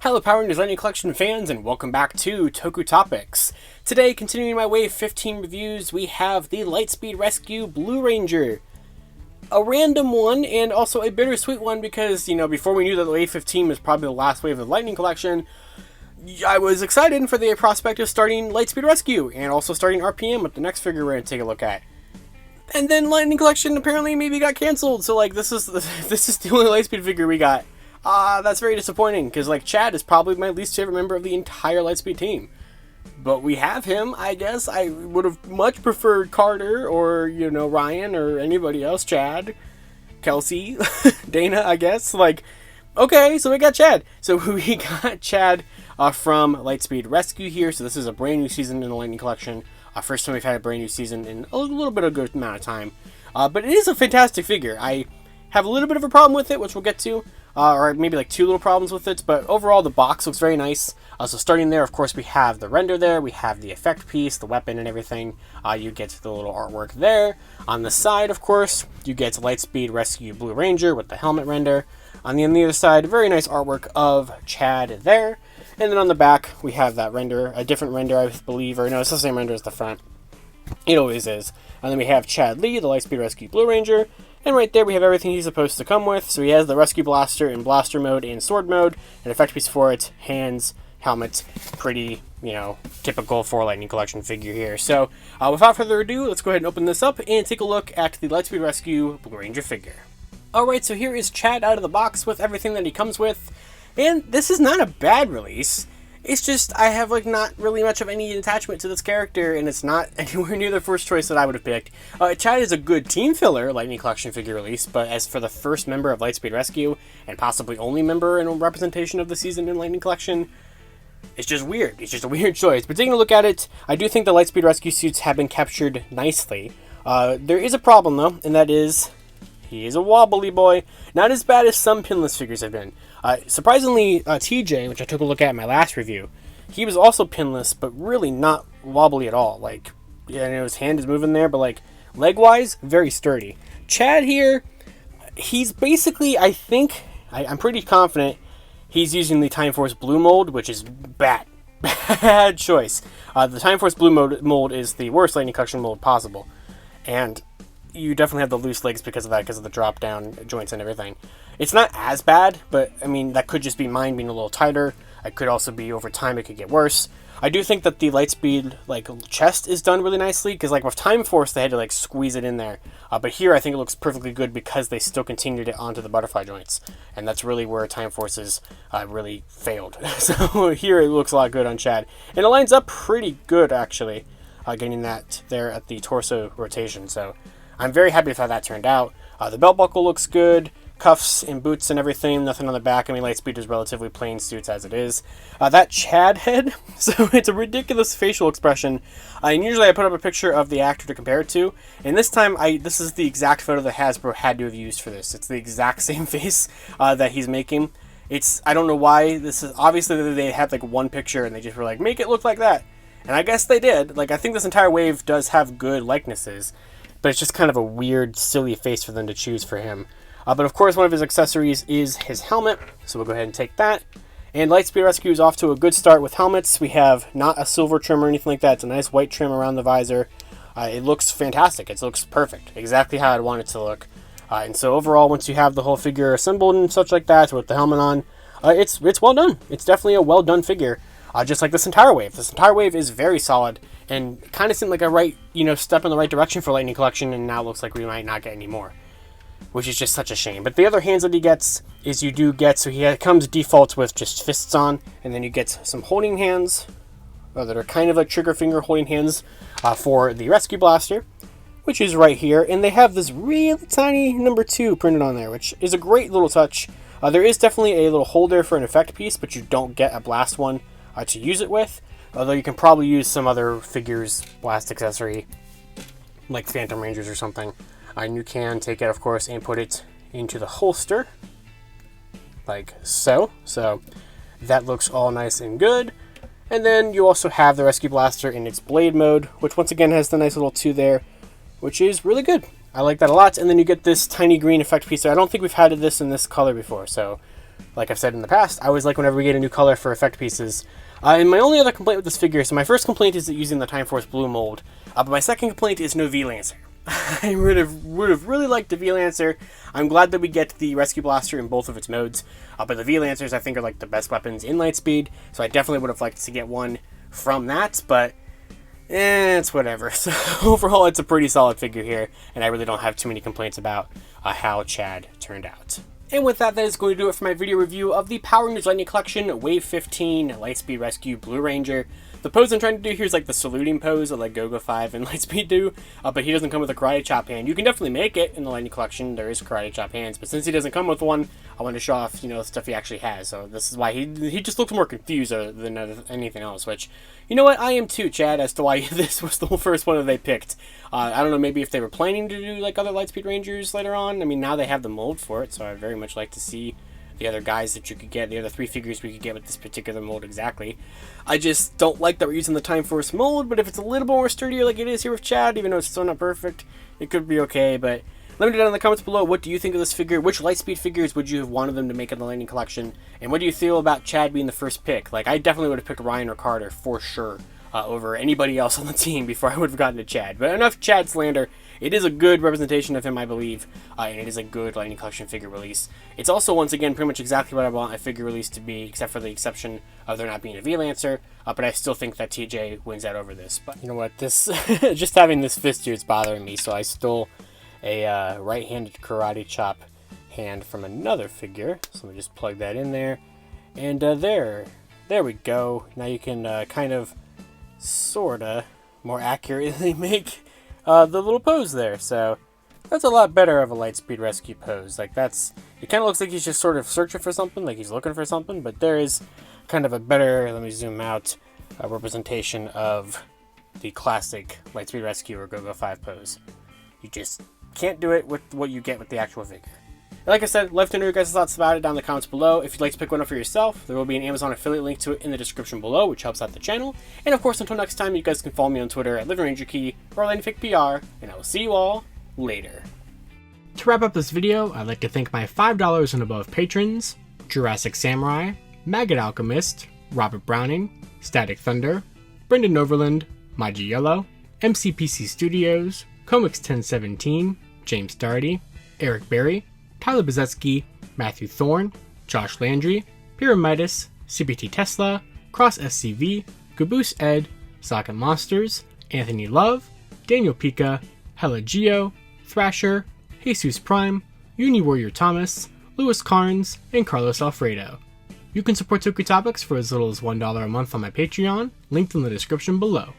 Hello Power Rangers Lightning Collection fans, and welcome back to Toku Topics. Today, continuing my Wave 15 reviews, we have the Lightspeed Rescue Blue Ranger. A random one, and also a bittersweet one, because, before we knew that Wave 15 was probably the last wave of the Lightning Collection, I was excited for the prospect of starting Lightspeed Rescue, and also starting RPM with the next figure we're going to take a look at. And then Lightning Collection apparently maybe got cancelled, so this is the only Lightspeed figure we got. That's very disappointing, because, Chad is probably my least favorite member of the entire Lightspeed team. But we have him, I guess. I would have much preferred Carter, or, Ryan, or anybody else. Chad, Kelsey, Dana, I guess. Okay, so we got Chad. So we got Chad from Lightspeed Rescue here. So this is a brand new season in the Lightning Collection. First time we've had a brand new season in a little bit of a good amount of time. But it is a fantastic figure. I have a little bit of a problem with it, which we'll get to. Or maybe two little problems with it, but overall the box looks very nice. So starting there, of course, we have the render there, we have the effect piece, the weapon and everything. You get the little artwork there. On the side, of course, you get Lightspeed Rescue Blue Ranger with the helmet render. On the other side, very nice artwork of Chad there. And then on the back, we have that render, a different render, I believe, or no, it's the same render as the front. It always is. And then we have Chad Lee, the Lightspeed Rescue Blue Ranger. And right there we have everything he's supposed to come with. So he has the Rescue Blaster in Blaster mode and Sword mode, an effect piece for it, hands, helmet, pretty, typical for Lightning Collection figure here. So without further ado, let's go ahead and open this up and take a look at the Lightspeed Rescue Blue Ranger figure. Alright, so here is Chad out of the box with everything that he comes with. And this is not a bad release. It's just, I have, not really much of any attachment to this character, and it's not anywhere near the first choice that I would have picked. Chad is a good team filler Lightning Collection figure release, but as for the first member of Lightspeed Rescue, and possibly only member in representation of the season in Lightning Collection, it's just weird. It's just a weird choice. But taking a look at it, I do think the Lightspeed Rescue suits have been captured nicely. There is a problem, though, and that is, he is a wobbly boy. Not as bad as some pinless figures have been. Surprisingly, TJ, which I took a look at in my last review, he was also pinless, but really not wobbly at all. His hand is moving there, but leg-wise, very sturdy. Chad here, he's basically, I'm pretty confident he's using the Time Force Blue mold, which is bad. Bad choice. The Time Force Blue mold is the worst Lightning Collection mold possible. And you definitely have the loose legs because of that, because of the drop-down joints and everything. It's not as bad, but, that could just be mine being a little tighter. It could also be, over time, it could get worse. I do think that the Lightspeed, chest is done really nicely, because, with Time Force, they had to, squeeze it in there. But here, I think it looks perfectly good because they still continued it onto the butterfly joints. And that's really where Time Forces really failed. So here, it looks a lot good on Chad. And it lines up pretty good, actually, getting that there at the torso rotation. So I'm very happy with how that turned out. The belt buckle looks good. Cuffs and boots and everything, nothing on the back. Lightspeed is relatively plain suits as it is. That Chad head, so it's a ridiculous facial expression. And usually I put up a picture of the actor to compare it to, and this time this is the exact photo that Hasbro had to have used for this. It's the exact same face that he's making. I don't know why this is, obviously they had one picture and they just were make it look like that. And I guess they did. I think this entire wave does have good likenesses, but it's just kind of a weird, silly face for them to choose for him. But of course, one of his accessories is his helmet, so we'll go ahead and take that. And Lightspeed Rescue is off to a good start with helmets. We have not a silver trim or anything like that. It's a nice white trim around the visor. It looks fantastic. It looks perfect. Exactly how I'd want it to look. And so overall, once you have the whole figure assembled and such like that, with the helmet on, it's well done. It's definitely a well done figure. Just like this entire wave. This entire wave is very solid and kind of seemed like a step in the right direction for Lightning Collection, and now looks like we might not get any more, which is just such a shame. But the other hands that he gets is so he comes default with just fists on, and then you get some holding hands that are kind of like trigger finger holding hands for the Rescue Blaster, which is right here. And they have this really tiny number 2 printed on there, which is a great little touch. There is definitely a little holder for an effect piece, but you don't get a blast one to use it with, although you can probably use some other figures blast accessory, like Phantom Rangers or something. And you can take it, of course, and put it into the holster, like so. So that looks all nice and good. And then you also have the Rescue Blaster in its blade mode, which once again has the nice little 2 there, which is really good. I like that a lot. And then you get this tiny green effect piece. I don't think we've had this in this color before, so like I've said in the past, I always like whenever we get a new color for effect pieces. And my only other complaint with this figure, so my first complaint is that using the Time Force Blue mold, but my second complaint is no V-Lancer. I would have really liked the V-Lancer. I'm glad that we get the Rescue Blaster in both of its modes, but the V-Lancers I think are like the best weapons in Lightspeed, so I definitely would have liked to get one from that, but it's whatever. So overall, it's a pretty solid figure here, and I really don't have too many complaints about how Chad turned out. And with that, that is going to do it for my video review of the Power Rangers Lightning Collection Wave 15 Lightspeed Rescue Blue Ranger. The pose I'm trying to do here is like the saluting pose that like Go-Go 5 and Lightspeed do, but he doesn't come with a karate chop hand. You can definitely make it in the Lightning Collection. There is karate chop hands, but since he doesn't come with one, I want to show off, you know, stuff he actually has. So this is why he just looks more confused than anything else, which, you know what, I am too, Chad, as to why this was the first one that they picked. I don't know, maybe if they were planning to do like other Lightspeed Rangers later on. I mean, now they have the mold for it, so I'd very much like to see the other guys that you could get, the other 3 figures we could get with this particular mold exactly. I just don't like that we're using the Time Force mold, but if it's a little bit more sturdier like it is here with Chad, even though it's still not perfect, it could be okay. But let me know down in the comments below, what do you think of this figure? Which Lightspeed figures would you have wanted them to make in the Lightning Collection? And what do you feel about Chad being the first pick? Like, I definitely would have picked Ryan or Carter for sure over anybody else on the team before I would have gotten to Chad. But enough Chad slander. It is a good representation of him, I believe, and it is a good Lightning Collection figure release. It's also, once again, pretty much exactly what I want a figure release to be, except for the exception of there not being a V-Lancer, but I still think that TJ wins out over this. But you know what, this just having this fist here is bothering me, so I stole a right-handed karate chop hand from another figure. So let me just plug that in there, and there we go. Now you can kind of, sorta, more accurately make the little pose there. So that's a lot better of a Lightspeed Rescue pose. Like, that's, it kind of looks like he's just sort of searching for something, like he's looking for something, but there is kind of a better, let me zoom out, representation of the classic Lightspeed Rescue or Go-Go 5 pose. You just can't do it with what you get with the actual figure. Like I said, love to know your guys' thoughts about it down in the comments below. If you'd like to pick one up for yourself, there will be an Amazon affiliate link to it in the description below, which helps out the channel. And of course, until next time, you guys can follow me on Twitter at LivingRangerKey or LightningFigPR, and I will see you all later. To wrap up this video, I'd like to thank my $5 and above patrons: Jurassic Samurai, Maggot Alchemist, Robert Browning, Static Thunder, Brendan Overland, Maji Yellow, MCPC Studios, Comics 1017, James Darty, Eric Berry, Tyler Bezetsky, Matthew Thorne, Josh Landry, Pyramidus, CBT Tesla, Cross SCV, Caboose Ed, Socket Monsters, Anthony Love, Daniel Pika, Hella Geo, Thrasher, Jesus Prime, Uni Warrior Thomas, Louis Carnes, and Carlos Alfredo. You can support Toku Topics for as little as $1 a month on my Patreon, linked in the description below.